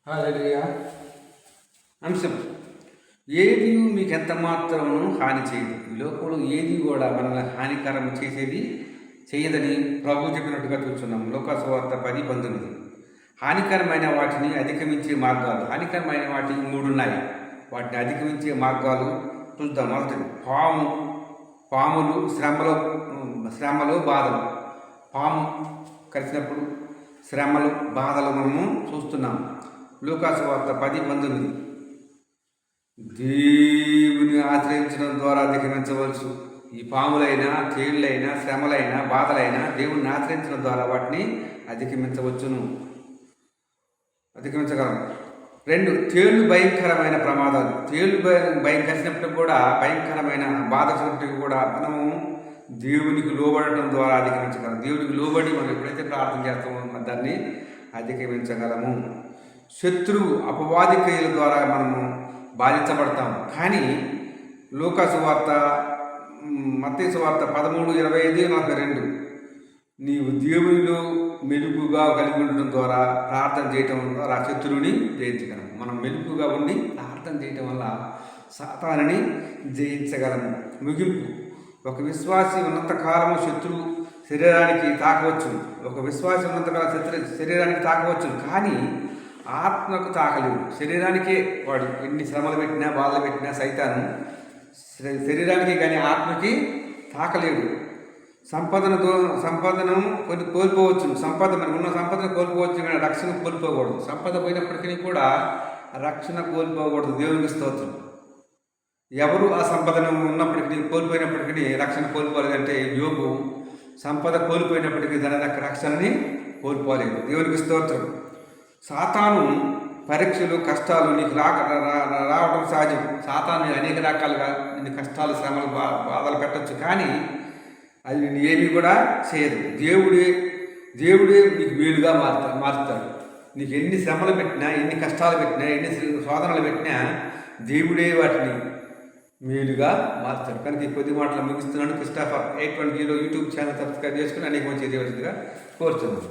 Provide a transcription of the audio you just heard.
హల్లెలూయా. అంశం ఏది మీకు ఎంత మాత్రమును హాని చేయదు. ఈ లోకంలో ఏది కూడా మనల్ని హానికరం చేసేది చేయదని ప్రభు చెప్పినట్టుగా చూస్తున్నాం. లోకాసు వార్త 10:19. హానికరమైన వాటిని అధిగమించే మార్గాలు. హానికరమైన వాటి 3 ఉన్నాయి. వాటిని అధిగమించే మార్గాలు చూద్దాం. మొదటిది పాములు, శ్రమలు, బాధలు. పాము కలిసినప్పుడు శ్రమలు, బాధలు మనము చూస్తున్నాం. లూకాసు వార్త 10:19. దేవుని ఆశ్రయించడం ద్వారా అధిగమించవచ్చు. ఈ పాములైనా, తేళ్ళైనా, శ్రమలైనా, బాధలైనా దేవుని ఆశ్రయించడం ద్వారా వాటిని అధిగమించగలం. 2, తేళ్ళు భయంకరమైన ప్రమాదాలు. తేళ్ళు కలిసినప్పుడు కూడా భయంకరమైన బాధ వచ్చినప్పటికీ కూడా మనము దేవునికి లోబడటం ద్వారా అధిగమించగలం. దేవునికి లోబడి మనం ఎప్పుడైతే ప్రార్థన చేస్తామో దాన్ని అధిగమించగలము. శత్రువు అపవాది క్రియల ద్వారా మనము బాధించబడతాము. కానీ లూకాసు వార్త, మత్తయి సువార్త 13:25-42 నీవు దేవునిలో మెలుగుగా కలిగి ఉండటం ద్వారా ప్రార్థన చేయటం ద్వారా శత్రువుని జయించగలము. మనం మెలుగుగా ఉండి ప్రార్థన చేయటం వల్ల సాతానుని జయించగలము. ముగింపు: ఒక విశ్వాసి ఉన్నంతకాలము శత్రువు శరీరానికి తాకవచ్చు. శరీరానికి తాకవచ్చు, కానీ ఆత్మకు తాకలేడు. శరీరానికే వాడు ఎన్ని శ్రమలు పెట్టినా, బాధలు పెట్టినా సైతాను శరీరానికి కానీ ఆత్మకి తాకలేడు. సంపదను కొన్ని కోల్పోవచ్చు. మనకు ఉన్న సంపదను కోల్పోవచ్చు, కానీ రక్షణ కోల్పోకూడదు. సంపద పోయినప్పటికీ కూడా రక్షణ కోల్పోకూడదు. దేవునికి స్తోత్రం. ఎవరు ఆ సంపదను ఉన్నప్పటికీ కోల్పోయినప్పటికీ రక్షణ కోల్పోలేదంటే యోబు సంపద కోల్పోయినప్పటికీ దాని యొక్క రక్షణని కోల్పోలేదు. దేవునికి స్తోత్రం. సాతాను పరీక్షలు, కష్టాలు నీకు రావడం సహజం. సాతాను అనేక రకాలుగా నిన్ను కష్టాలు, శ్రమలు, బాధలు పెట్టచ్చు, కానీ అది నిన్ను ఏమీ కూడా చేయదు. దేవుడే నీకు మేలుగా మారుతాడు. నీకు ఎన్ని శ్రమలు పెట్టినా, ఎన్ని కష్టాలు పెట్టినా, ఎన్ని శోధనలు పెట్టినా దేవుడే వాటిని మేలుగా మారుతాడు. కనుక ఈ కొద్ది మాటలు ముగిస్తున్నాను. క్రిస్టోఫర్ 820 యూట్యూబ్ ఛానల్ సబ్స్క్రైబ్ చేసుకుని అనేక మంచి చేయవలసిందిగా కోరుతున్నాను.